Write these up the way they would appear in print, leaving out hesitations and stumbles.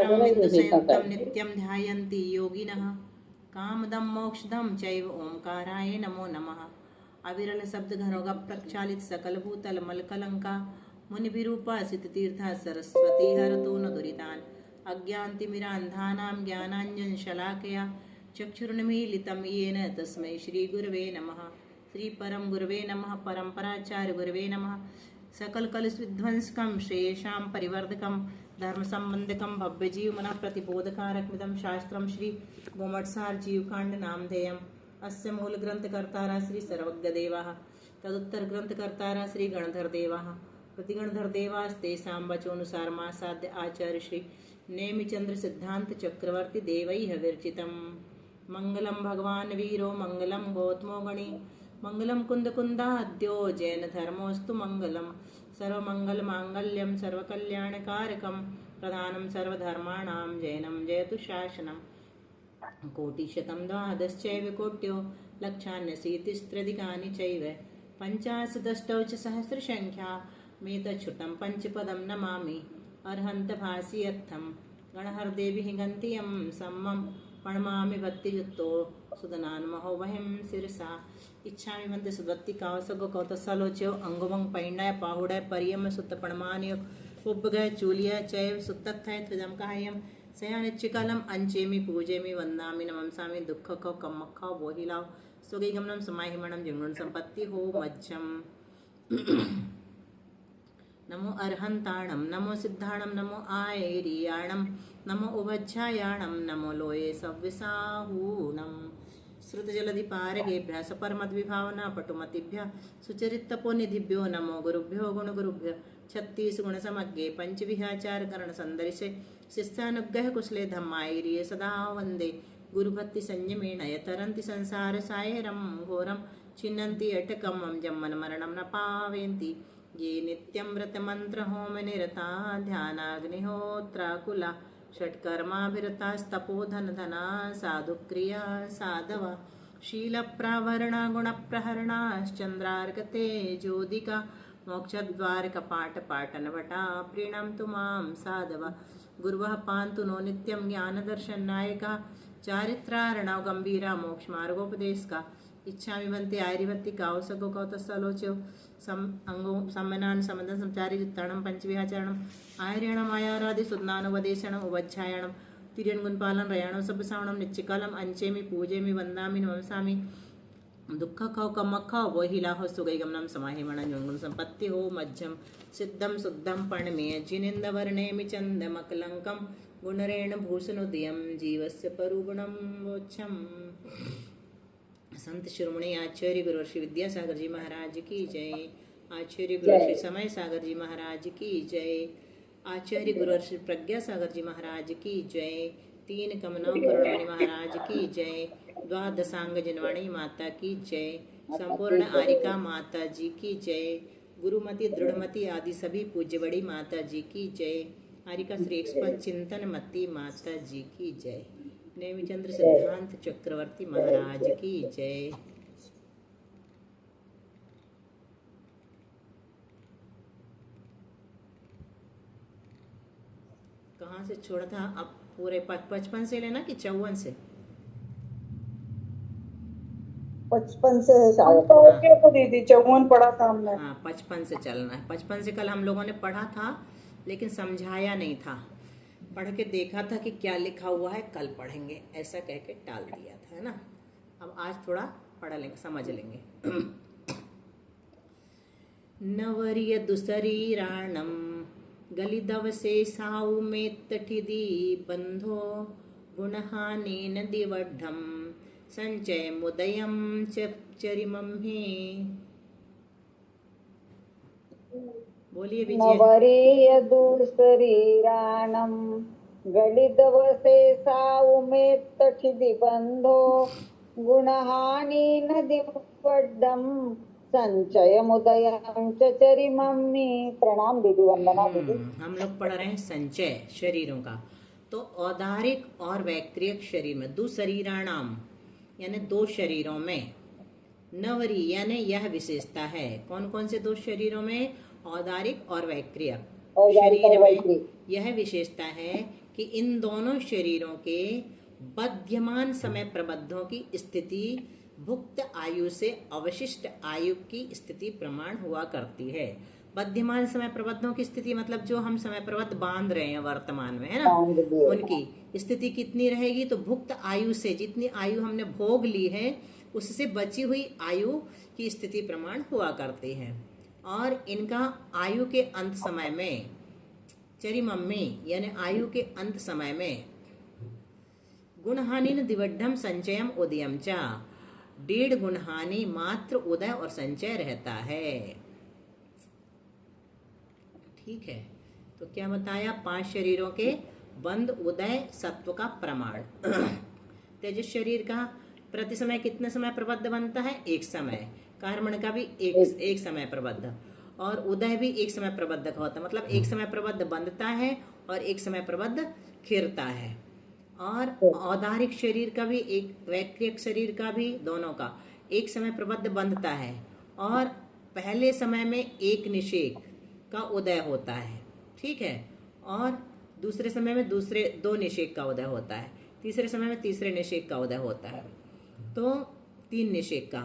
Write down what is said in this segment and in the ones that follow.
बिन्दुसंयुक्तं नित्यं ध्यायन्ति योगिनः कामदं मोक्षदं चैव ओंकाराय नमो नमः। अविरल शब्द घनोगा प्रक्षालित सकल भूतल मलकलंका मुनिभिरूपासित तीर्था सरस्वती हरतो न दुरितान् अज्ञान्तिमिरान्धानां ज्ञानाञ्जन शलाकया चक्षुरुन्मीलितं येन तस्मै श्रीगुरवे नमः। श्री परम गुरवे नमः। परम्पराचार्य गुरवे नमः। सकल कलुषविध्वंसकं श्रेयशां परिवर्धकं धर्म संबंधकं भव्य जीव मन प्रतिबोधकारकमिदं शास्त्रं श्री गोमठसार जीवकांड नामधेयम्। अस्य मूल ग्रंथकर्तारः श्री सर्वज्ञदेवाः तदुत्तर ग्रंथकर्तारः श्री गणधरदेवाः प्रतिगणधरदेवास्तेषां वचोनुसारमासाद्य आचार्य श्री नेमिचंद्र सिद्धांत चक्रवर्ती देवैः विरचितम्। मंगलम भगवान वीरो मंगलम गौतमो गणी मंगलम कुंदकुंदाद्यो जैन धर्मोस्तु मंगलम सर्वमंगल मांगल्यम सर्वकल्याणकारकम प्रधानम सर्वधर्माणां जैनम जयतु शासनम्। कोटिशतं द्वादश्चैव कोट्यो लक्षान्यशीतिस्त्रधिकानि चैव पञ्चाशदष्टौ च सहस्रसङ्ख्या मेतच्छ्रुतं पञ्चपदं नमामि अर्हन्तभासि यत्थं गणहरदेवी गन्तियं सम्मं प्रणमामि भक्तियुक्तो सुदनान्महो वहिं शिरसा इच्छामि वन्दे सुदत्ति कावसगो कौतसलोच्यो अंगुमं पैण्डाय पाहुडाय परियम सुत्त प्रणमान्यो उपगय चूलिया चैव सुत्तत्थय त्वजं कायं सयानिच्चिकालम अंचेमि पूजेमि वंदामि नमंसामि दुःखखौ कम्मखौ बोहिलाव सुगीगमनं समाहिमणं जिंगुण संपत्ति हो मज्जम। नमो अर्हंताणं नमो सिद्धाणं नमो आयरियाणं नमो उभच्छायाणं नमो लोये सव्यसाहूणं। श्रुतजलधिपारगेभ्यः सपरमद्विभावना पटुमतिभ्यः सुचरितपोनिधिभ्यो नमो गुरुभ्यो गुणगुरुभ्यो छत्तीस गुण समज्ञे पंचविहाचार करण संदर्शे शिष्यानुग्रह कुशले धम्मायिरिये सदा वंदे गुरुभक्ति संयमेन यतरन्ति संसार सायरं घोरं छिन्नन्ति अटकमं जम्मन मरणं न पावेन्ति ये नित्यं व्रतमन्त्र होम निरता ध्यानाग्निहोत्राकुला षट्कर्माभिरतास्तपोधन धना साधुक्रिया साधवा शीलप्रावरणा गुणप्रहरणाश्चन्द्रार्कते ज्योतिका मोक्षद्वार कपाट पाटन भटा प्रीणन्तु मां साधव गुरुवः पान्तु नो नित्यं ज्ञानदर्शन नायका चारित्रार्णव गंभीरा मोक्ष मार्गोपदेशका इच्छामि वन्ते आर्यवत्ति कावसगो कौतसलोच्यो सम्मनान समदन संचारि जुत्ताणं पंचविहाचरणं आर्यणं आयारादि सुज्ञानोपदेशणं उवच्छायणं तिर्यन्गुणपालं रयाणं सब्बसावणं निच्चिकालम् अंचेमि पूजेमि वन्दामि नमसामि दुःखखौ कमखौ बोहिलाहो सुगैगमनं समाहिमणं योगुण संपत्ति हो मज्जम सिद्धं शुद्धं पर्णमेय जिनेन्दवर्णेमि चन्दमकलङ्कं गुणरेण भूषणोदयं जीवस्य परुगुणं वोच्छम्। संत शिरोमणि आचार्य गुरु श्री विद्यासागर जी महाराज की जय। आचार्य गुरु श्री समय सागर जी महाराज की जय। आचार्य गुरु श्री प्रज्ञा सागर जी महाराज की जय। तीन कमनों करुणमणि महाराज की जय। द्वादशांग जनवाणी माता की जय। संपूर्ण आरिका माता जी की जय। गुरुमति दृढ़मति आदि सभी पूज्य बड़ी माता जी की जय। आरिका श्री एक्सपर्ट चिंतन मती माता जी की जय। नेमिचंद्र सिद्धांत चक्रवर्ती महाराज की जय। कहाँ से छोड़ा था? अब पूरे 55 से लेना कि 54 से? 55 से शायद तो दीदी 54 पढ़ा था हमने। हाँ 55 से चलना है। 55 से कल हम लोगों ने पढ़ा था लेकिन समझाया नहीं था। पढ़ के देखा था कि क्या लिखा हुआ है, कल पढ़ेंगे ऐसा कह के टाल दिया था, है ना। अब आज थोड़ा पढ़ लेंगे, समझ लेंगे। नवर्य दुसरीराणम गलिदवसे साउ में तठिदी बंधो गुणहानेन दिवड्ढम संचय मुदयम चरिमम्हे। बोलिए विजय। नवरीय दुसरीराणम गलिदवसे साउमेत तठिदि बंधो गुणहानि नदिवड्डम संचय मुदयं च चरिमम्हि। प्रणाम दीदी, वंदना दीदी। हम लोग पढ़ रहे हैं संचय शरीरों का। तो औदारिक और वैक्रियक शरीर में दुशरीराणाम यानी दो शरीरों में, नवरी यानी यह विशेषता है। कौन कौन से दो शरीरों में? औदारिक और वैक्रियक शरीर में यह विशेषता है कि इन दोनों शरीरों के बध्यमान समय प्रबद्धों की स्थिति भुक्त आयु से अवशिष्ट आयु की स्थिति प्रमाण हुआ करती है। बध्यमान समय प्रबद्धों की स्थिति मतलब जो हम समय प्रबद्ध बांध रहे हैं वर्तमान में, है ना, उनकी स्थिति कितनी रहेगी? तो भुक्त आयु से, जितनी आयु हमने भोग ली है उससे बची हुई आयु की स्थिति प्रमाण हुआ करती है। और इनका आयु के अंत समय में चरिमम्मी यानी आयु के अंत समय में गुणहानि दिवड्ढम संचयम उदयम चा, 1.5 गुणहानि मात्र उदय और संचय रहता है। ठीक है, तो क्या बताया? 5 शरीरों के बंध उदय सत्व का प्रमाण। तेजस शरीर का प्रति समय कितने समय प्रबद्ध बनता है? 1 समय। कार्मण का भी एक समय प्रबद्ध, और उदय भी 1 समय प्रबद्ध का होता है। मतलब 1 समय प्रबद्ध बंधता है और 1 समय प्रबद्ध खिरता है। और औदारिक शरीर का भी, एक वैक्रियक शरीर का भी, दोनों का 1 समय प्रबद्ध बंधता है और पहले समय में 1 निषेक का उदय होता है। ठीक है, और दूसरे समय में दूसरे 2 निषेक का उदय होता है, तीसरे समय में तीसरे निषेक का उदय होता है, तो 3 निषेक का,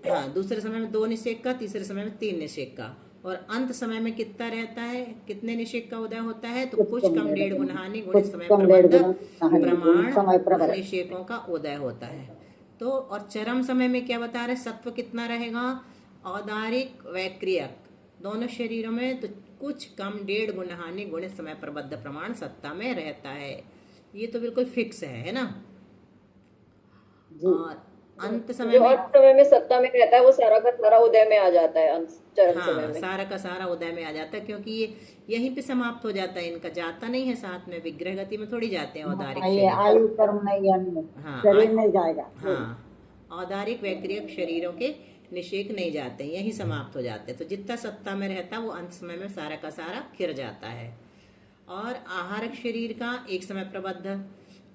हाँ, दूसरे समय में 2 निषेक का, तीसरे समय में 3 निषेक का, और अंत समय में कितना रहता है? कितने निषेक का उदय होता है? तो कुछ कम 1.5 गुणहानि गुणित समय प्रबद्ध प्रमाण निषेकों का उदय होता है। तो और चरम समय में क्या बता रहे? सत्व कितना रहेगा? औदारिक वैक्रियक दोनों शरीरों में तो कुछ कम 1.5 गुणहानि गुणित समय प्रबद्ध प्रमाण सत्ता में रहता है। ये तो बिल्कुल फिक्स है ना। और अंत समय में सत्ता में रहता है, वो सारा का सारा उदय में आ जाता है। चरम समय में सारा का सारा उदय में आ जाता है, क्योंकि ये यहीं पे समाप्त हो जाता है, इनका जाता नहीं है साथ में, विग्रह गति में थोड़ी जाते हैं औदारिक शरीर। आयु कर्म नहीं, शरीर नहीं जाएगा। हाँ, औदारिक वैक्रियक शरीरों के निषेक नहीं जाते, यही समाप्त हो जाते हैं। तो जितना सत्ता में रहता है वो अंत समय में सारा का सारा खिर जाता है। और आहारक शरीर का 1 समय प्रबद्ध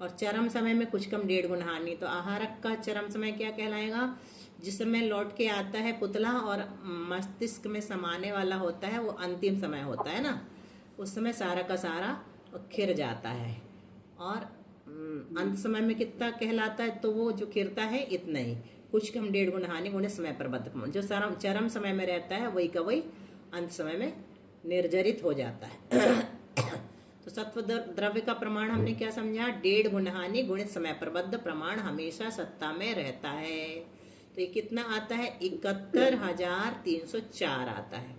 और चरम समय में कुछ कम 1.5 गुणहानि। तो आहारक का चरम समय क्या कहलाएगा? जिस समय लौट के आता है पुतला और मस्तिष्क में समाने वाला होता है, वो अंतिम समय होता है ना, उस समय सारा का सारा खिर जाता है। और अंत समय में कितना कहलाता है? तो वो जो खिरता है इतना ही, कुछ कम 1.5 गुणहानि गुणित समय प्रबद्ध। जो चरम समय में रहता है वही का वही अंत समय में निर्जरित हो जाता है। तो सत्व द्रव्य का प्रमाण हमने क्या समझा? 1.5 गुणहानि गुणित समय प्रबद्ध प्रमाण हमेशा सत्ता में रहता है। तो ये कितना आता है? 71,304 आता है।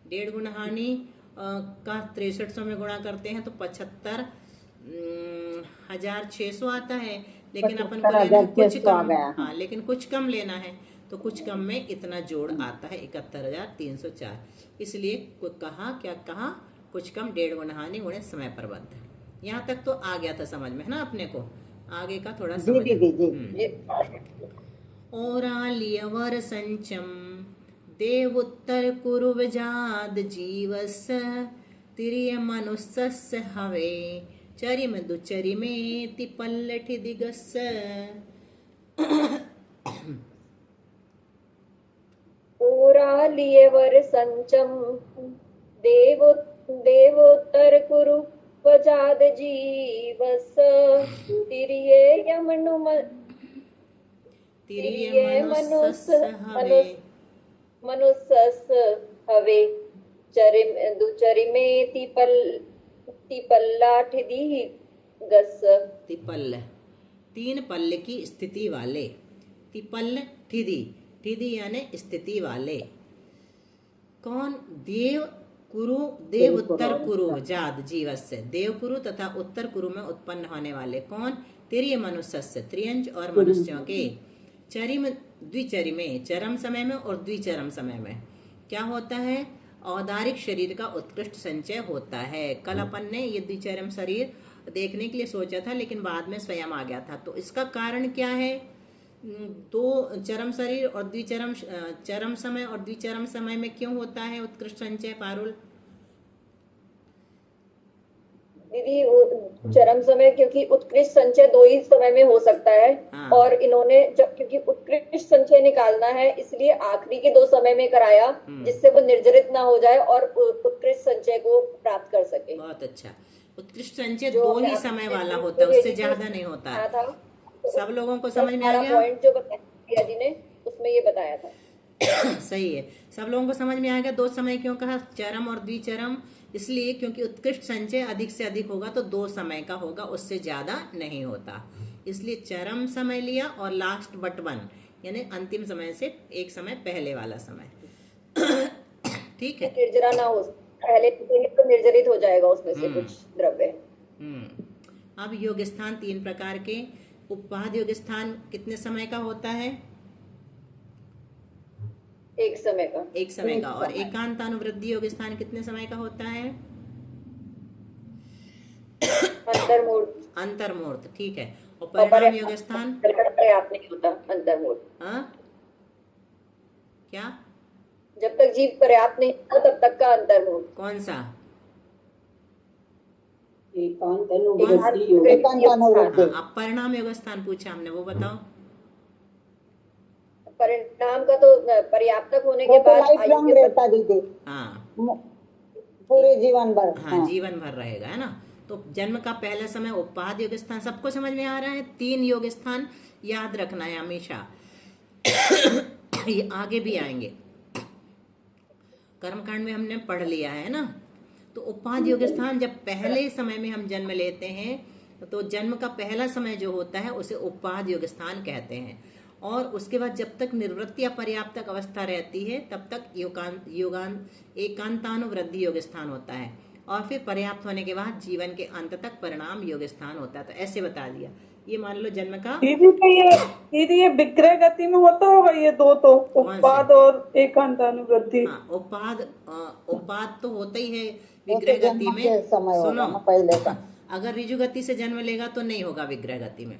1.5 गुणहानि का 6300 में गुणा करते हैं तो 75,600 आता है। लेकिन अपन को लेना कुछ कम, हाँ, लेकिन कुछ कम लेना है, तो कुछ कम में इतना जोड़ आता है 71,304। इसलिए कहा, क्या कहा? कुछ कम 1.5 गुणहानि गुणित समय प्रबद्ध। यहाँ तक तो आ गया था समझ में, है ना अपने को? आगे का थोड़ा समझ। ओरालियवर संचम देवोत्तर कुरु विजाद जीवस तिरिय मनुष्यस्य हवे चरिम दुचरिमेति पल्लठि दिगस। ओरालियवर संचम देवोत्तर कुरु वजाद जीवस तिरिये मनुष्यस्य हवे दुचरिमेति पल्लाठि दिगस। तिपल्ल 3 पल्ल की स्थिति वाले, तिपल्ल ठिदी, ठिदी यानी स्थिति वाले। कौन? देव कुरु, देव उत्तर कुरु जाद जीवस्य, देव कुरु तथा उत्तर कुरु में उत्पन्न होने वाले। कौन? तिरिय मनुष्यस्य, त्रियंच और मनुष्यों के। चरिम द्विचरिमे, चरम समय में और द्विचरम समय में क्या होता है? औदारिक शरीर का उत्कृष्ट संचय होता है। कल अपन ने ये द्विचरम शरीर देखने के लिए सोचा था, लेकिन बाद में स्वयं आ गया था। तो इसका कारण क्या है? 2 चरम शरीर और द्विचरम, चरम समय और द्विचरम समय में क्यों होता है उत्कृष्ट संचय? पारुल दीदी, चरम समय क्योंकि उत्कृष्ट संचय 2 ही समय में हो सकता है। हाँ। और इन्होंने क्योंकि उत्कृष्ट संचय निकालना है, इसलिए आखिरी के 2 समय में कराया, जिससे वो निर्जरित ना हो जाए और उत्कृष्ट संचय को प्राप्त कर सके। बहुत अच्छा। उत्कृष्ट संचय जो 2 ही आपने समय अपने वाला ग्रुप होता है, में उससे भेजी थी, ज्यादा नहीं होता बताया है। था। सब लोगों को समझ में आ 10-12 गया? पॉइंट जो बताया प्रिया जी ने उसमें ये बताया था। सही है, सब लोगों को समझ में आ गया। 2 समय क्यों कहा, चरम और द्विचरम? इसलिए क्योंकि उत्कृष्ट संचय अधिक से अधिक होगा तो 2 समय का होगा, उससे ज्यादा नहीं होता। इसलिए चरम समय लिया और लास्ट बट 1 यानी अंतिम समय से एक समय पहले वाला समय। ठीक है। निर्जरा ना हो, पहले तो निर्जरित हो जाएगा उसमें से कुछ द्रव्य। अब योग स्थान 3 प्रकार के। उपपाद योग स्थान कितने समय का होता है? एक समय का। एक समय का। और एकांत अनुवृद्धि योग स्थान कितने समय का होता है? अंतर्मूर्त। अंतर्मूर्त, ठीक है। और और परिणाम योग स्थान? पर्याप्त नहीं होता अंतर्मूर्त। हाँ क्या? जब तक जीव पर्याप्त नहीं होता तब तक का अंतर्मूर्त। कौन सा? एकांत हाँ, अब परिणाम योग स्थान पूछा हमने, वो बताओ। परिणाम का तो पर्याप्त होने के बाद लाइफ लॉन्ग रहता दीदी, हाँ पूरे जीवन भर। हाँ, जीवन भर रहेगा, है ना। तो जन्म का पहला समय उपपाद योग स्थान, सबको समझ में आ रहा है? 3 योग स्थान याद रखना है हमेशा। ये आगे भी आएंगे, कर्मकांड में हमने पढ़ लिया है ना। तो उपपाद योग स्थान जब पहले समय में हम जन्म लेते हैं तो जन्म का पहला समय जो होता है उसे उपपाद योग स्थान कहते हैं। और उसके बाद जब तक निवृत्ति या पर्याप्तक अवस्था रहती है तब तक एकांतानुवृद्धि योग स्थान होता है। और फिर पर्याप्त होने के बाद जीवन के अंत तक परिणाम योग स्थान होता है। तो ऐसे बता दिया। ये मान लो जन्म का दीदी ये विग्रह गति में होता होगा ये 2 तो, उपपाद और एकांतानुवृद्धि। हाँ, उपपाद तो होता ही है विग्रह गति में। सुनो, पहले का अगर ऋजु गति से जन्म लेगा तो नहीं होगा विग्रह गति में,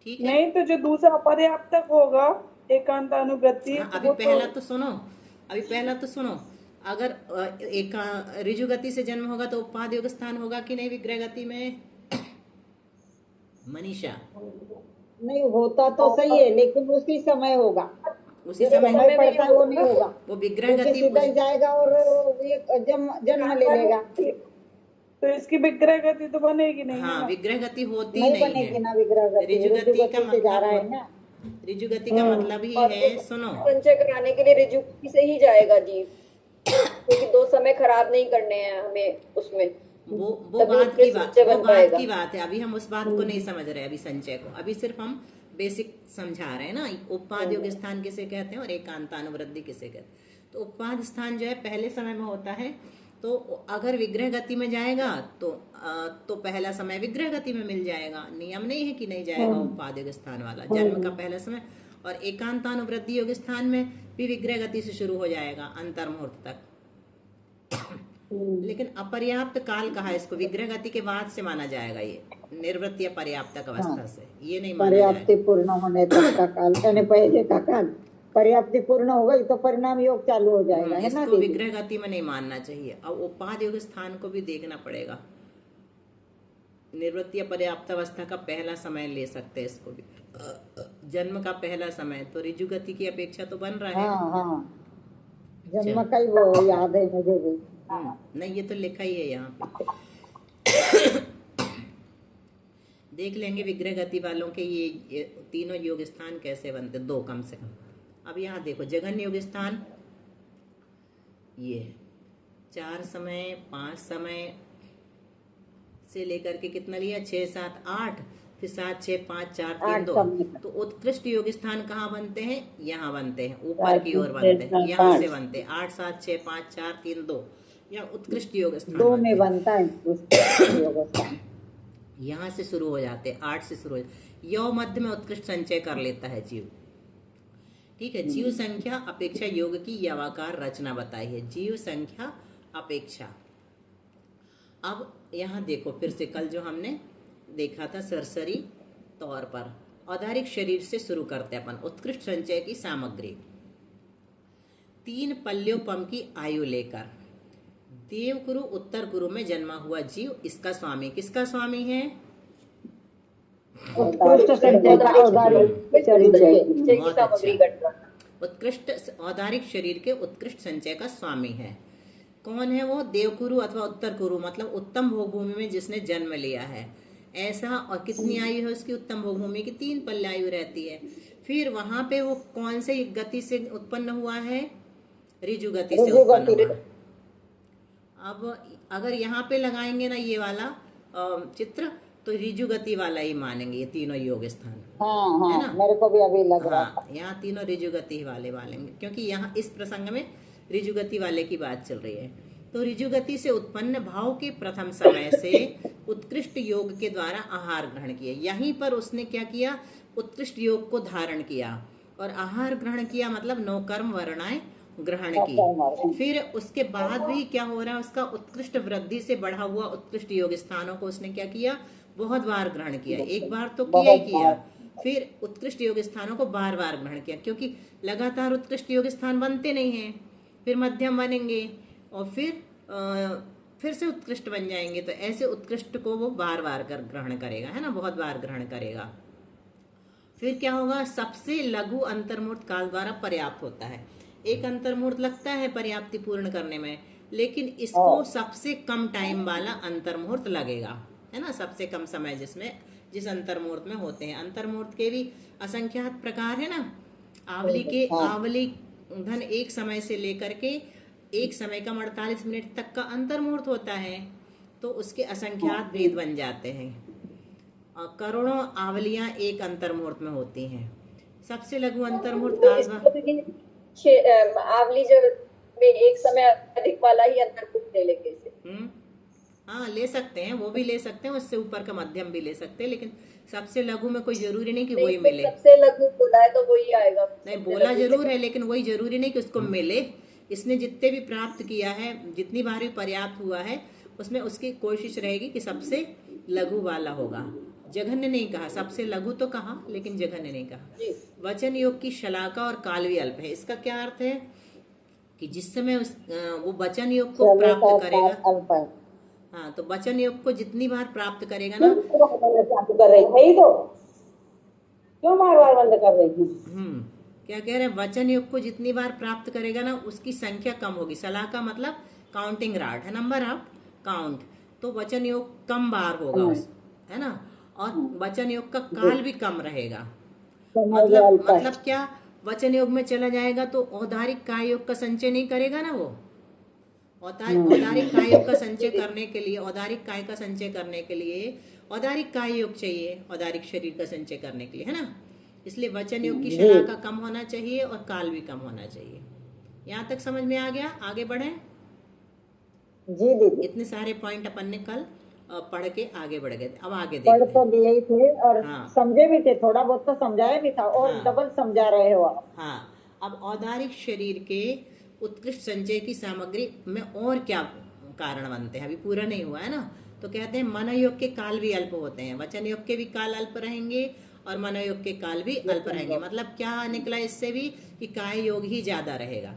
ठीक है। नहीं तो जो दूसरा पर्याप्तक होगा एकांतानुवृत्ति। हाँ, अभी पहला तो सुनो। अगर एक ऋजु गति से जन्म होगा तो उपपाद योग स्थान होगा कि नहीं विग्रह गति में? मनीषा? नहीं होता तो सही है, लेकिन उसी समय होगा, उसी समय पड़ता है वो नहीं होगा। वो विग्रह गति सीधा जाएगा और जन्म ले लेगा, तो इसकी विग्रह गति तो बनेगी नहीं। हाँ, विग्रह गति होती नहीं बनेगी ना विग्रह गति। ऋजु गति का से जा रहा है ना। ऋजु गति का मतलब ही है, सुनो, संचय कराने के लिए ऋजु गति से ही जाएगा जीव, क्योंकि 2 समय खराब नहीं करने हैं हमें उसमें। वो बात की बात है। अभी हम उस बात को नहीं समझ रहे, अभी संचय को, अभी सिर्फ हम बेसिक समझा रहे हैं ना। उपपाद योग स्थान किसे कहते हैं और एकांतानुवृद्धि किसे कहते हैं। तो उपपाद स्थान जो है पहले समय में होता है। तो अगर विग्रह गति में जाएगा तो पहला समय विग्रह गति में मिल जाएगा, नियम नहीं है कि नहीं जाएगा उपपाद योग स्थान वाला, जन्म का पहला समय। और एकांतानुवृद्धि योग स्थान में भी विग्रह गति से शुरू हो जाएगा अंतर्मुहूर्त तक। लेकिन अपर्याप्त काल कहा इसको, विग्रह गति के बाद से माना जाएगा ये, निवृत्ति या पर्याप्तक अवस्था से ये नहीं माना जाएगा। पर्याप्ति पूर्ण होने तक का काल, यानी पहले का काल पर्याप्ति पूर्ण हो गई तो परिणाम योग चालू हो जाएगा, है ना। इसको विग्रह गति में नहीं मानना चाहिए। अब उपपाद योग स्थान को भी देखना पड़ेगा। निवृत्ति या पर्याप्त अवस्था का पहला समय ले सकते हैं इसको भी, जन्म का पहला समय। तो ऋजु गति की अपेक्षा तो बन रहा है। हाँ, जन्म का ही वो याद है मुझे भी। नहीं, ये तो लिखा ही है यहाँ पे। देख लेंगे विग्रह गति वालों के ये तीनों योग स्थान कैसे बनते, 2 कम से कम। अब यहाँ देखो जघन्य योग स्थान, ये 4 समय 5 समय से लेकर के कितना लिया, 6 7 8, फिर 7 6 5 4 3 2। तो उत्कृष्ट योग स्थान कहाँ बनते हैं? यहाँ बनते हैं, ऊपर की ओर बनते हैं, यहाँ से बनते हैं। 8 7 6 5 4 3 2 या उत्कृष्ट योग स्थान 2 में बनता है योग स्थान। यहाँ से शुरू हो जाते हैं, 8 से शुरू हो जाते। यौ मध्य में उत्कृष्ट संचय कर लेता है जीव, ठीक है। जीव संख्या अपेक्षा योग की यवाकार रचना बताई है, जीव संख्या अपेक्षा। अब यहाँ देखो फिर से कल जो हमने देखा था सरसरी तौर पर, औदारिक शरीर से शुरू करते हैं अपन। उत्कृष्ट संचय की सामग्री 3 पल्योपम की आयु लेकर देवकुरु उत्तर कुरु में जन्मा हुआ जीव, इसका स्वामी किसका स्वामी है? उत्कृष्ट औदारिक शरीर के उत्कृष्ट संचय का स्वामी है। कौन है वो? देवकुरु अथवा उत्तर कुरु, मतलब उत्तम भोगभूमि में जिसने जन्म लिया है ऐसा। और कितनी आयु है उसकी उत्तम भोगभूमि की? 3 पल्ले आयु रहती है। फिर वहां पे वो कौन से गति से उत्पन्न हुआ है? ऋजु गति से ऋजु उत्पन्न गति। हुआ है। अब अगर यहाँ पे लगाएंगे ना ये वाला चित्र, तो ऋजु गति वाला ही मानेंगे ये तीनों योग स्थान। हाँ है हाँ, ना? मेरे को भी अभी लग रहा हाँ, यहाँ तीनों ऋजु गति वाले वालेंगे, क्योंकि यहाँ इस प्रसंग में ऋजु गति वाले की बात चल रही है। तो ऋजु गति से उत्पन्न भाव के प्रथम समय से उत्कृष्ट योग के द्वारा आहार ग्रहण किया। यहीं पर उसने क्या किया? उत्कृष्ट योग को धारण किया और आहार ग्रहण किया, मतलब 9 कर्म वर्णाएं ग्रहण की। फिर उसके बाद भी क्या हो रहा है? उसका उत्कृष्ट वृद्धि से बढ़ा हुआ उत्कृष्ट योग स्थानों को उसने क्या किया? बहुत बार ग्रहण किया। एक बार तो किया ही किया, फिर उत्कृष्ट योग स्थानों को बार बार ग्रहण किया, क्योंकि लगातार उत्कृष्ट योग स्थान बनते नहीं हैं। फिर मध्यम बनेंगे और फिर से उत्कृष्ट बन जाएंगे। तो ऐसे उत्कृष्ट को वो बार बार कर ग्रहण करेगा, है ना, बहुत बार ग्रहण करेगा। फिर क्या होगा? सबसे लघु अंतर्मूर्त काल द्वारा पर्याप्त होता है। एक अंतर्मूर्त लगता है पर्याप्ति पूर्ण करने में, लेकिन इसको सबसे कम टाइम वाला अंतर्मुहूर्त लगेगा, है ना, सबसे कम समय जिस अंतर्मुहूर्त में होते हैं। अंतर्मुहूर्त के भी असंख्यात प्रकार है ना। आवली धन एक समय से लेकर के एक समय का 48 मिनट तक का अंतर्मुहूर्त होता है, तो उसके असंख्यात भेद बन जाते हैं। करोड़ों आवलियां एक अंतर्मुहूर्त में होती हैं। सबसे लघु अंतर्मुहूर्त आवली जब में एक समय अधिक वाला ही अंतर्मुहूर्त ले लेंगे इसे। हाँ, ले सकते हैं, वो भी ले सकते हैं, उससे ऊपर का मध्यम भी ले सकते हैं, लेकिन सबसे लघु में कोई जरूरी नहीं कि वही मिले। सबसे लघु बोला है तो वही आएगा। नहीं, बोला जरूर है, लेकिन वही जरूरी नहीं कि उसको मिले। इसने जितने भी प्राप्त किया है, जितनी बार भी पर्याप्त हुआ है, उसमें उसकी कोशिश रहेगी कि सबसे लघु वाला होगा। जघन्य नहीं कहा, सबसे लघु तो कहा, लेकिन जघन्य नहीं कहा। वचन योग की शलाका और काल भी अल्प है। इसका क्या अर्थ है? कि जिस समय वो वचन योग को प्राप्त करेगा, हाँ, तो वचन योग को जितनी बार प्राप्त करेगा ना, कर रही है तो क्यों बार बार बंद कर रही थी? क्या कह रहे हैं? वचन योग को जितनी बार प्राप्त करेगा ना, उसकी संख्या कम होगी। सलाका मतलब काउंटिंग रॉड है, नंबर ऑफ काउंट। तो वचन योग कम बार होगा है ना। और वचन योग का काल भी कम रहेगा। मतलब क्या? वचन योग में चला जाएगा तो औदारिक काय योग का संचय नहीं करेगा ना वो। औदारिक काय योग का संचय करने के लिए, औदारिक काय का संचय करने के लिए औदारिक काय योग चाहिए, औदारिक शरीर का संचय करने के लिए, है ना। इसलिए वचन योग की शलाका कम होना चाहिए और काल भी कम होना चाहिए। यहाँ तक समझ में आ गया? आगे बढ़े जी दीदी। इतने सारे पॉइंट अपन ने कल पढ़ के आगे बढ़ गए। अब आगे पढ़ तो दिए ही थे और समझे भी थे, थोड़ा बहुत तो समझाया भी था और डबल समझा रहे हो आप। हाँ, अब औदारिक शरीर के उत्कृष्ट संचय की सामग्री में और क्या कारण बनते हैं, अभी पूरा नहीं हुआ है ना। तो कहते हैं मनोयोग के काल भी अल्प होते हैं, वचन योग के भी काल अल्प रहेंगे और मनोयोग के काल भी अल्प रहेंगे। मतलब क्या निकला इससे भी कि काय योग ही ज्यादा रहेगा,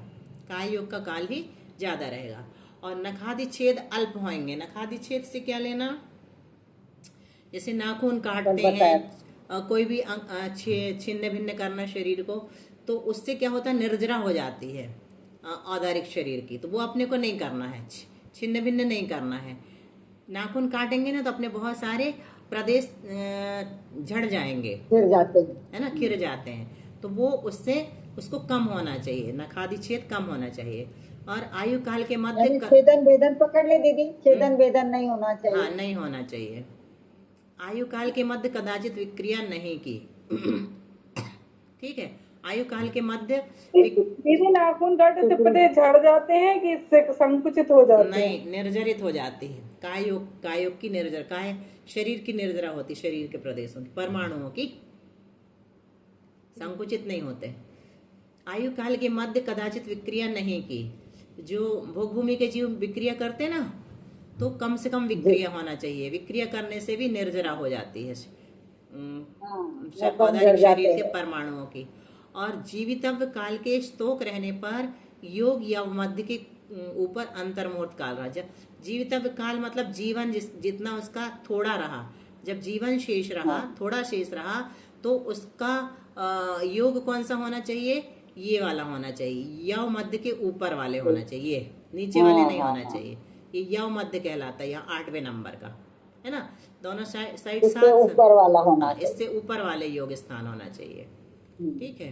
काय योग का काल ही ज्यादा रहेगा। और नखादि छेद अल्प होंगे। नखादि छेद से क्या लेना? जैसे नाखून काटते हैं, कोई भी छिन्न भिन्न करना शरीर को, तो उससे क्या होता है? निर्जरा हो जाती है औदारिक शरीर की, तो वो अपने को नहीं करना है, छिन्न भिन्न नहीं करना है। नाखून काटेंगे ना तो अपने बहुत सारे प्रदेश झड़ जाएंगे, खिर जाते हैं, है ना, खिर जाते हैं। तो वो उसको कम होना चाहिए, नखादि छेद कम होना चाहिए। और आयु काल के मध्य छेदन वेदन पकड़ ले दीदी, छेदन वेदन नहीं होना चाहिए। हाँ, नहीं होना चाहिए। आयु काल के मध्य कदाचित विक्रिया नहीं की। ठीक है, आयु काल के मध्य दीदी नाखून काटे तो पते झड़ जाते हैं कि इससे संकुचित हो जाते हैं? नहीं, निर्जरित हो जाती है। काय योग की निर्जर, काय शरीर की निर्जरा होती, शरीर के प्रदेशों की, परमाणुओं की संकुचित नहीं होते। आयु काल के मध्य कदाचित विक्रिया नहीं की। जो भोगभूमि के जीव विक्रिया करते ना, तो कम से कम विक्रिया होना चाहिए। विक्रिया करने से भी निर्जरा हो जाती है औदारिक शरीर के परमाणुओं की। और जीवितव्य काल के स्तोक रहने पर योग या मध्य के ऊपर अंतर्मुहूर्त काल रहा। जब जीवितव्य काल मतलब जीवन जितना उसका थोड़ा रहा, जब जीवन शेष रहा, थोड़ा शेष रहा, तो उसका योग कौन सा होना चाहिए? ये वाला होना चाहिए, यव मध्य के ऊपर वाले होना चाहिए, नीचे वाले नहीं होना चाहिए। ये यव मध्य कहलाता है यहाँ 8वें नंबर का, है ना। दोनों साइड इससे साथ, ऊपर वाला होना हाँ, चाहिए। इससे ऊपर वाले योग स्थान होना चाहिए। ठीक है।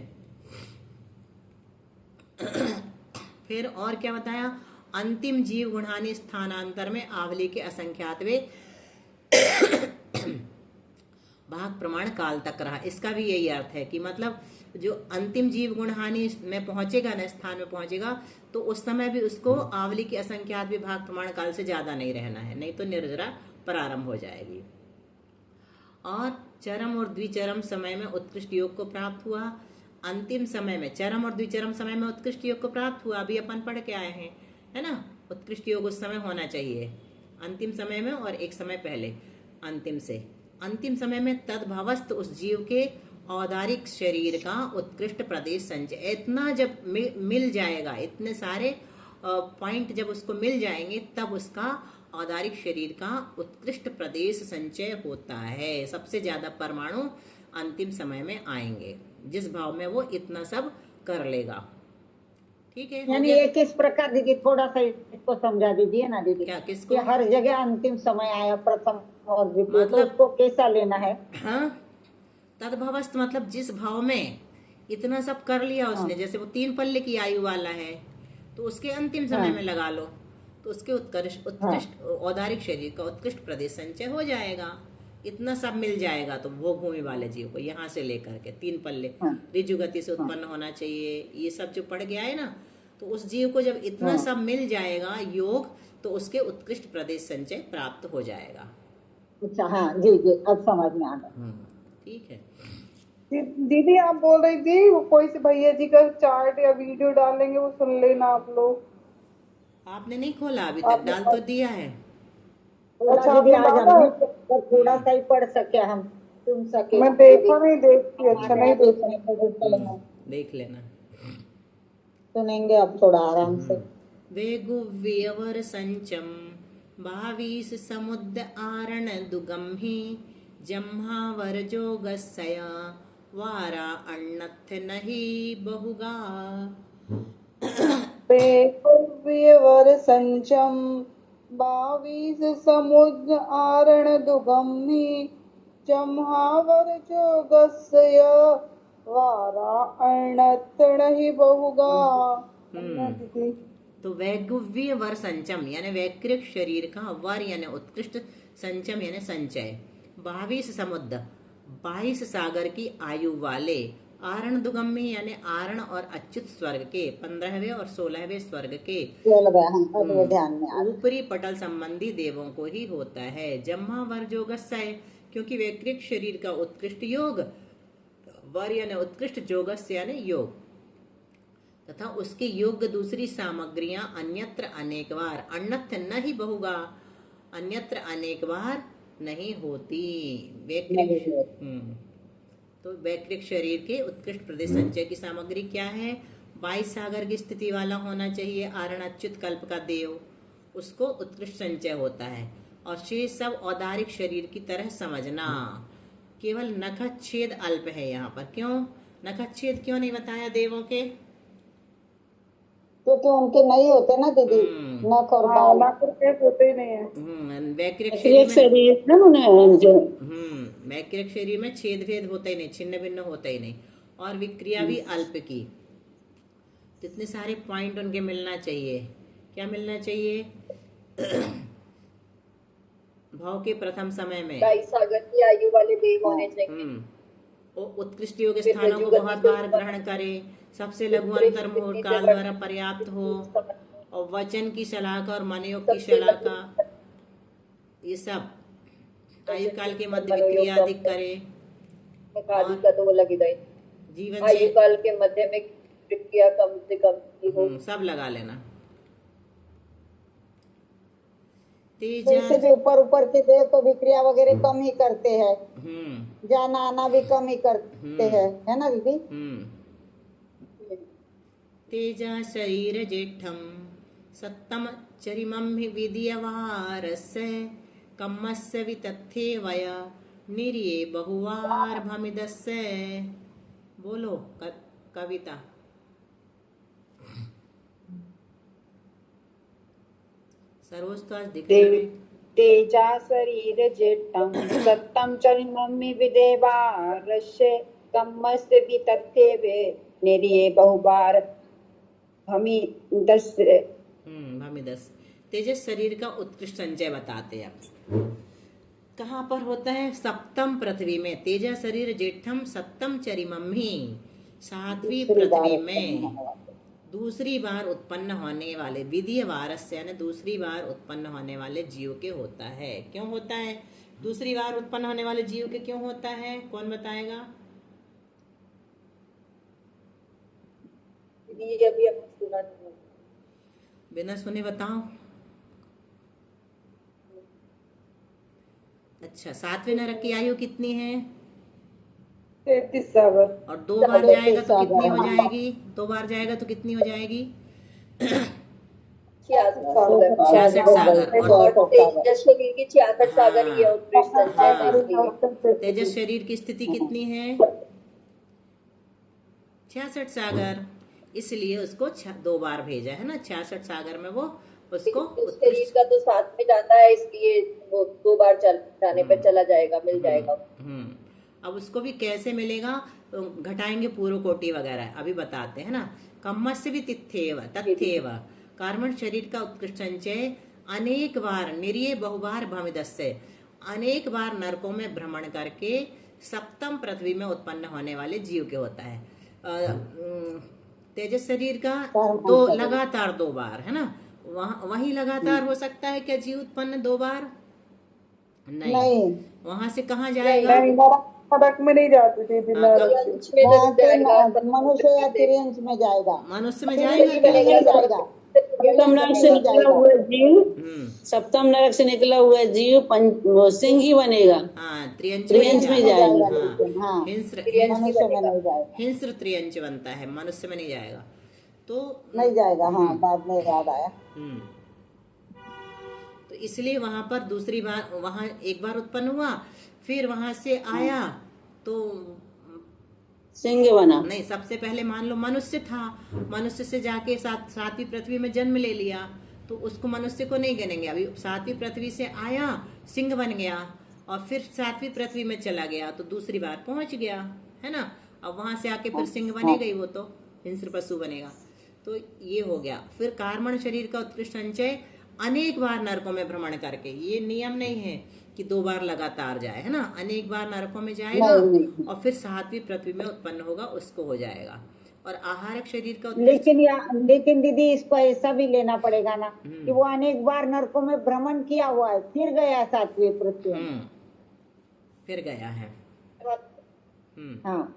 फिर और क्या बताया, अंतिम जीव गुणानी स्थानांतर में आवली के असंख्यात वे भाग प्रमाण काल तक रहा। इसका भी यही अर्थ है कि मतलब जो अंतिम जीव गुण हानि में पहुंचेगा ना, स्थान में पहुंचेगा, तो उस समय भी उसको आवली के असंख्यात विभाग प्रमाण काल से ज्यादा नहीं रहना है, नहीं तो निर्जरा प्रारंभ हो जाएगी। और चरम और द्विचरम समय में उत्कृष्ट योग को प्राप्त हुआ। अंतिम समय में, चरम और द्विचरम समय में उत्कृष्ट योग को प्राप्त हुआ, अभी अपन पढ़ के आए हैं, है ना। उत्कृष्ट योग उस समय होना चाहिए, अंतिम समय में, और एक समय पहले अंतिम से। अंतिम समय में तद्भवस्त उस जीव के औदारिक शरीर का उत्कृष्ट प्रदेश संचय, इतना जब मिल जाएगा, इतने सारे पॉइंट जब उसको मिल जाएंगे, तब उसका औदारिक शरीर का उत्कृष्ट प्रदेश संचय होता है। सबसे ज्यादा परमाणु अंतिम समय में आएंगे, जिस भाव में वो इतना सब कर लेगा। ठीक है, यानी ये किस प्रकार, दीदी थोड़ा सा इसको समझा दीजिए ना दीदी। क्या, किसको? कि हर जगह अंतिम समय आया, प्रथम और द्वितीय, तो मतलब उसको कैसा लेना है? हाँ, तद्भवस्त मतलब जिस भाव में इतना सब कर लिया उसने, जैसे वो 3 पल्ले की आयु वाला है, तो उसके अंतिम समय में लगा लो, तो उसके उत्कृष्ट औदारिक शरीर का उत्कृष्ट प्रदेश संचय हो जाएगा। इतना सब मिल जाएगा तो वो भूमि वाले जीव को यहाँ से लेकर के 3 पल्ले ऋजु गति से उत्पन्न होना चाहिए, ये सब जो पढ़ गया है ना, तो उस जीव को जब इतना सब मिल जाएगा योग, तो उसके उत्कृष्ट प्रदेश संचय प्राप्त हो जाएगा। अच्छा, हाँ जी जी, अब समझ में आ गया। ठीक है। दीदी आप बोल रही थी वो कोई से भैया जी का चार्ट या वीडियो डालेंगे, वो सुन लेना आप लोग। आपने नहीं खोला अभी तक? डाल तो दिया है। अच्छा दीदी, आज हमने तो थोड़ा सा ही पढ़ सके, हम सुन सके। मैं देखा नहीं, देखती, अच्छा नहीं देखने को देख लेना, सुनेंगे अब थोड़ा आराम से। वेगुव्यवर संचम 22 समुद्र आरण दुगम्हि जम्हावर जोगस्य वारा अण्णथ नहि बहुगा। वेगुव्यवर संचम 22 समुद्र आरण दुगम्हि जम्हावर जोगस्य वारा अण्णथ नहि बहुगा। तो वैगुव्य वर संचम यानी वैकृत शरीर का, वर यानी उत्कृष्ट, संचम यानी संचय, 22 समुद्र 22 सागर की आयु वाले, आरण दुगम्य यानी आरण और अच्युत स्वर्ग के 15वें और 16वें स्वर्ग के ध्यान में ऊपरी पटल संबंधी देवों को ही होता है। जम्हा वर जोगस्य, क्योंकि वैकृत शरीर का उत्कृष्ट योग, वर यानी उत्कृष्ट, जोगस्य यानी योग, तथा उसके योग्य दूसरी सामग्रियां अन्यत्र अनेक बार, अन्यत्र न ही बहुगा, अन्यत्र अनेक बार नहीं होती। तो वैकृत शरीर के उत्कृष्ट प्रदेश संचय की सामग्री क्या है? 22 सागर की स्थिति वाला होना चाहिए, आरण अच्युत कल्प का देव, उसको उत्कृष्ट संचय होता है। और शेष सब औदारिक शरीर की तरह समझना। केवल नखच्छेद अल्प है यहाँ पर। क्यों नखच्छेद क्यों नहीं बताया देवों के? क्योंकि उनके नहीं होते ना दीदी, नख और बाल, नख होते ही नहीं है। वैकृत शरीर में उन्हें जो वैकृत शरीर में छेद भेद होता ही नहीं, छिन्न भिन्न होता ही नहीं, और विक्रिया भी अल्प की। तो इतने सारे पॉइंट उनके मिलना चाहिए। क्या मिलना चाहिए? भाव के प्रथम समय में 22 सागर की आयु वाले देव होने चाहिए। उत्कृष्ट योग स्थानों को बहुत बार ग्रहण करे, सबसे लघु अंतर मुहूर्त काल द्वारा पर्याप्त हो, और वचन की शलाका और मनयोग की शलाका, ये सब आयु काल के मध्य विक्रिया अधिक करे। आदि का तो वो लगी गई, जीवन आयु काल के मध्य में विक्रिया कम से कम की हो, सब लगा लेना। जैसे भी ऊपर ऊपर के दे तो विक्रिया वगैरह कम ही करते हैं, जाना आना भी कम ही करते हैं, है ना दीदी? तेजा शरीर जेठम सत्तम चरिमं विधियवारस्य कम्मस्य वितथे वया निर्ये बहुवार भमिदस्य। बोलो कविता। सरोज तो आज दिख रही है। तेजा शरीर जेठं सत्तं चरिमम्मि विदेवारस्य कम्मस्य वितथ्येवे निरिये बहुबार भमिदस्य। भमिदस। तेजस शरीर का उत्कृष्ट संचय बताते हैं अब। कहाँ पर होता है? सप्तम पृथ्वी में। तेजा शरीर जेठम सप्तम चरिमम्मि, सातवीं पृथ्वी में दूसरी बार उत्पन्न होने वाले विधीय वारस्य यानी दूसरी बार उत्पन्न होने वाले जीव के होता है। क्यों होता है दूसरी बार उत्पन्न होने वाले जीव के? क्यों होता है? कौन बताएगा? ये अभी हमने सुना नहीं। बिना सुने बताओ। अच्छा, सातवें नरक की आयु कितनी है? 33 सागर। और 2 बार जाएगा तो कितनी हो जाएगी? 2 बार जाएगा तो कितनी हो जाएगी? 66 सागर। और तेजस शरीर की 66 सागर ही है उत्कृष्ट संचय में, इसलिए तेजस शरीर की स्थिति कितनी है? 66 सागर। इसलिए उसको 2 बार भेजा है ना। 66 सागर में वो उसको उस शरीर का तो साथ में जाता है, इसलिए वो 2 बार जाने पर चला जाएगा, मिल जाएगा। अब उसको भी कैसे मिलेगा? घटाएंगे पूर्व कोटि वगैरह, अभी बताते हैं ना। कम्मस्य भी तथ्येव कार्मण शरीर का उत्कृष्ट संचय अनेक बार निरिये बहुबार भमिदस्य, अनेक बार नरकों में भ्रमण करके सप्तम पृथ्वी में उत्पन्न होने वाले जीव के होता है। तेजस शरीर का लगातार 2 बार है ना। वही लगातार हो सकता है क्या जीव उत्पन्न 2 बार? नहीं। वहां से कहाँ जाएगा? नरक में नहीं जाती थी, मनुष्य या तिर्यंश में जाएगा। मनुष्य में जाएगा। सप्तम नरक से निकला हुआ जीव, सप्तम नरक से निकला हुआ जीव सिंह ही बनेगा। त्रियंच में जाएगा। हिंस्र त्रियंच बनता है, मनुष्य में नहीं जाएगा। तो नहीं जाएगा। हाँ, बाद में याद आया। तो इसलिए वहां पर दूसरी बार, वहां एक बार उत्पन्न हुआ, फिर वहां से आया तो सिंह बना। नहीं, सबसे पहले मान लो मनुष्य था, मनुष्य से जाके सातवीं पृथ्वी में जन्म ले लिया, तो उसको मनुष्य को नहीं गिनेंगे। अभी सातवीं पृथ्वी से आया, सिंह बन गया, और फिर सातवीं पृथ्वी में चला गया तो दूसरी बार पहुंच गया, है ना। अब वहां से आके फिर सिंह बनेगा ही, वो तो हिंस्र पशु बनेगा। तो ये हो गया। फिर कार्मण शरीर का उत्कृष्ट संचय अनेक बार नरकों में भ्रमण करके, ये नियम नहीं है कि 2 बार लगातार जाए, है ना। अनेक बार नरकों में जाएगा और फिर सातवीं पृथ्वी में उत्पन्न होगा, उसको हो जाएगा। और आहारक शरीर का लेकिन दीदी इसको ऐसा भी लेना पड़ेगा ना कि वो अनेक बार नरकों में भ्रमण किया हुआ है, फिर गया सातवीं पृथ्वी में, फिर गया है। हाँ।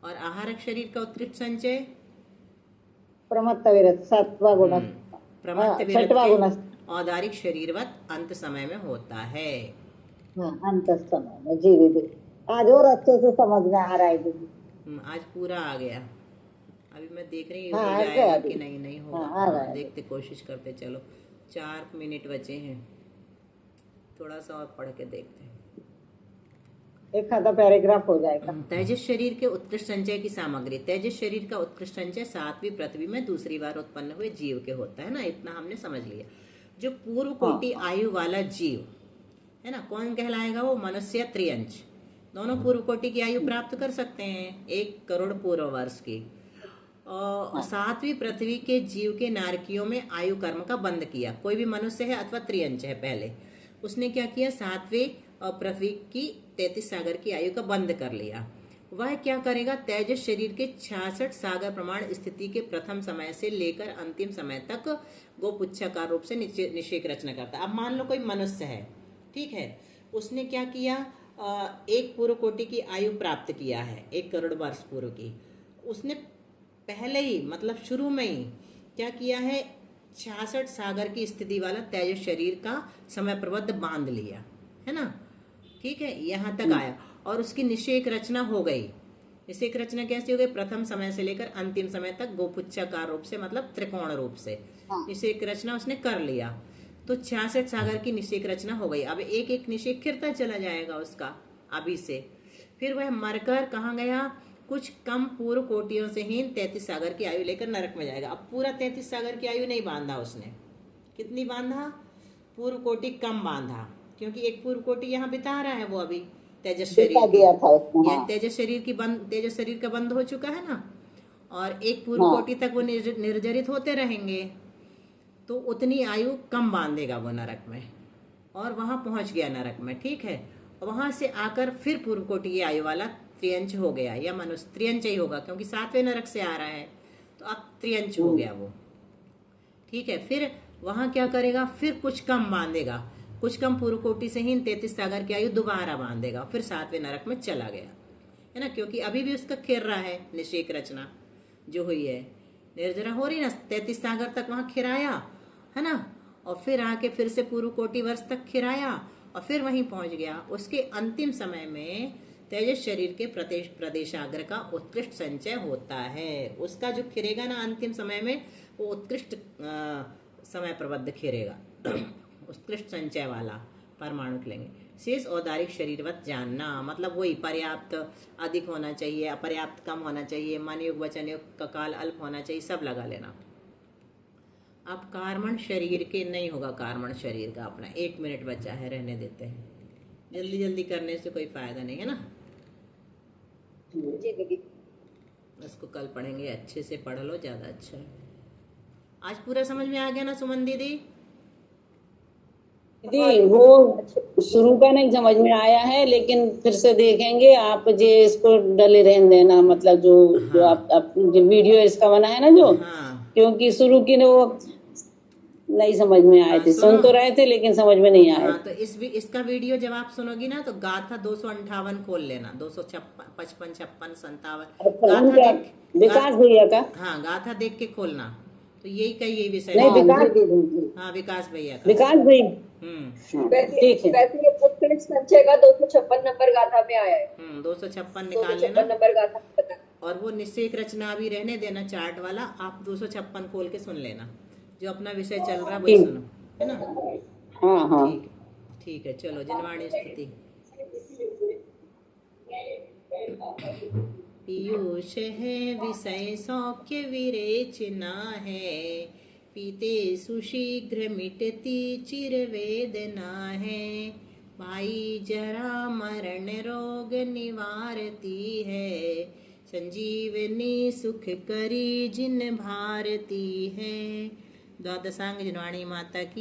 और आहारक शरीर का उत्कृष्ट संचय प्रमत्तविरत 7वां गुण, छठवां गुण औदारिक शरीरवत अंत समय में होता है। अंत समय में। जी दीदी, आज और अच्छे से समझ में आ रहा है दीदी। आज पूरा आ गया। अभी मैं देख रही हूँ हो जाएगा कि नहीं होगा। देखते, कोशिश करते चलो। 4 मिनट बचे हैं, थोड़ा सा और पढ़ के देखते हैं। एक आधा पैराग्राफ हो जाएगा। तेजस शरीर के उत्कृष्ट संचय की सामग्री। तेजस शरीर का उत्कृष्ट संचय सातवीं पृथ्वी में दूसरी बार उत्पन्न हुए जीव के होता है ना। इतना हमने समझ लिया। जो पूर्व कोटि आयु वाला जीव है ना, कौन कहलाएगा? वो मनुष्य या त्रियंच, दोनों पूर्व कोटि की आयु प्राप्त कर सकते हैं, 1 करोड़ पूर्व वर्ष की। और सातवीं पृथ्वी के जीव के नारकियों में आयु कर्म का बंद किया। कोई भी मनुष्य है अथवा त्रियंच है, पहले उसने क्या किया? सातवें पृथ्वी की 33 सागर की आयु का बंद कर लिया। वह क्या करेगा? तेजस शरीर के 66 सागर प्रमाण स्थिति के प्रथम समय से लेकर अंतिम समय तक गोपुच्छाकार रूप से निषेक रचना करता है। अब मान लो कोई मनुष्य है, ठीक है, उसने क्या किया? 1 पूर्व कोटि की आयु प्राप्त किया है, 1 करोड़ वर्ष पूर्व की। उसने पहले ही, मतलब शुरू में ही क्या किया है? 66 सागर की स्थिति वाला तेजस शरीर का समय प्रबद्ध बांध लिया, है ना। ठीक है, यहाँ तक आया और उसकी निषेक रचना हो गई। निषेक रचना कैसे हो गई? प्रथम समय से लेकर अंतिम समय तक गोपुच्छाकार रूप से, मतलब त्रिकोण रूप से निषेक रचना उसने कर लिया। तो 66 सागर की निषेक रचना हो गई। अब एक एक निषेक खिरता चला जाएगा उसका अभी से। फिर वह मरकर कहाँ गया? कुछ कम पूर्व कोटियों से हीन 33 सागर की आयु लेकर नरक में जाएगा। अब पूरा 33 सागर की आयु नहीं बांधा उसने। कितनी बांधा? पूर्व कोटि कम बांधा, क्योंकि एक पूर्व कोटि यहाँ बिता रहा है वो अभी तेजस बिता शरीर दिया था उसने, यह हाँ। तेजस शरीर का बंद हो चुका है ना, और एक पूर्व हाँ। कोटि तक वो निर्जरित होते रहेंगे, तो उतनी आयु कम बांधेगा वो नरक में, और वहां पहुंच गया नरक में, ठीक है। वहां से आकर फिर पूर्व कोटि की आयु वाला त्रियंच हो गया, या मनुष्य त्रियंच ही होगा, क्योंकि 7वें नरक से आ रहा है, तो अब त्रियंच हो गया वो, ठीक है। फिर वहां क्या करेगा, फिर कुछ कम बांधेगा, कुछ कम पूर्व कोटि से ही 33 सागर की आयु दोबारा बांधेगा, फिर 7वें नरक में चला गया, है ना, क्योंकि अभी भी उसका खेर रहा है निषेक रचना जो हुई है, निर्जरा हो रही ना, 33 सागर तक वहां खिराया, है ना, और फिर आके फिर से पूर्व कोटि वर्ष तक खिराया, और फिर वहीं पहुंच गया। उसके अंतिम समय में तेजस शरीर के प्रदेशाग्र का उत्कृष्ट संचय होता है, उसका जो खिरेगा ना अंतिम समय में, वो उत्कृष्ट समय प्रबद्ध खिरेगा उत्कृष्ट संचय वाला परमाणु लेंगे। शेष औदारिक शरीरवत जानना, मतलब वही पर्याप्त अधिक होना चाहिए, अपर्याप्त कम होना चाहिए, मन युग वचन युग का काल अल्प होना चाहिए, सब लगा लेना। अब कार्मण शरीर के नहीं होगा, कार्मण शरीर का अपना 1 मिनट बचा है, रहने देते हैं, जल्दी जल्दी करने से कोई फायदा नहीं है ना। जी दीदी। इसको कल पढ़ेंगे, अच्छे से पढ़ लो, ज्यादा अच्छा है। आज पूरा समझ में आ गया ना सुमन दीदी? दीदी वो शुरू का नहीं समझ में आया है, लेकिन फिर से देखेंगे। आप जे इसको डले रहने देना, मतलब जो आप जो वीडियो इसका बना है ना जो, क्योंकि शुरू की ने वो नहीं समझ में आए थे, सुन तो रहे थे लेकिन समझ में नहीं आए। तो इसका वीडियो जब आप सुनोगी ना, तो गाथा 258 खोल लेना, 256, 55, 56, 57 विकास भैया का, हाँ गाथा देख के खोलना, तो यही विषय नहीं है। विकास, हाँ विकास भैया का, विकास भैया, ठीक है। वैसे ये उत्कृष्ट संचय का 256 नंबर गाथा में आया है। 256 निकाल लेना, नंबर गाथा में बता। और वो निषेक रचना भी रहने देना चार्ट वाला, आप 256 खोल के सुन लेना, जो अपना विषय चल रहा है वही सुनो, है ना। हाँ हाँ ठीक है, चलो जनवाणी स्तुति। पीयूष है विषय सौख्य विरेचना है, पीते सुशीघ्र मिटती चिर वेदना है, पाई जरा मरण रोग निवारती है, संजीवनी सुख करी जिन भारती है। द्वादशांग जनवाणी माता की